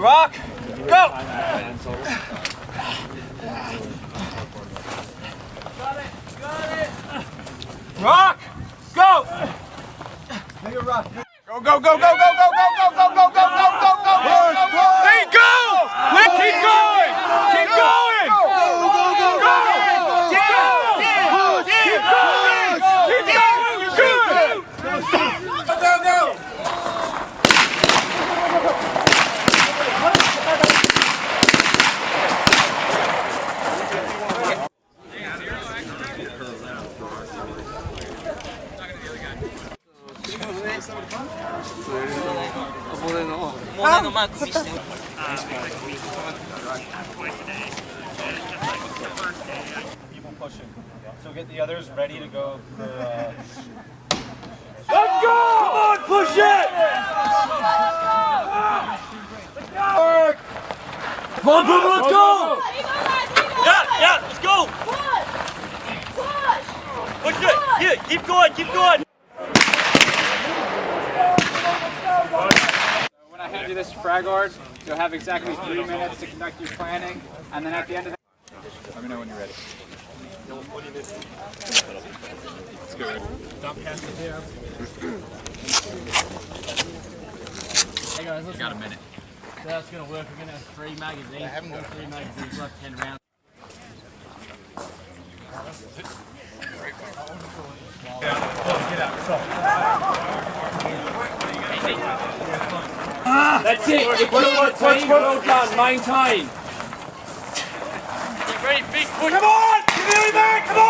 Rock, go! Rock, go! Make it rock. Go, go, go, go, go, go, go, go, go, go, go, go, go, go, go! There you go! Let's keep going! Keep going! Go, go, go, go, go! Keep going! Keep going! Keep going! You're good! Go, go, go! People pushing. So get the others ready to go for Let's go! Come on, push it! Come on, Boomer, let's go! Yeah, let's go! Push it! Yeah, keep going, keep going! When I hand you this frag guard, you'll have exactly 3 minutes to conduct your planning, and then at the end of that, let me know when you're ready. Let's go. Stop casting here. Hey guys, listen. Got a minute. So that's going to work. We're going to have 3 magazines. All 3 magazines left, 10 rounds. Get out. That's it. If you want team, well done. Maintain. Get ready, big push. Come on! Give me back! Come on!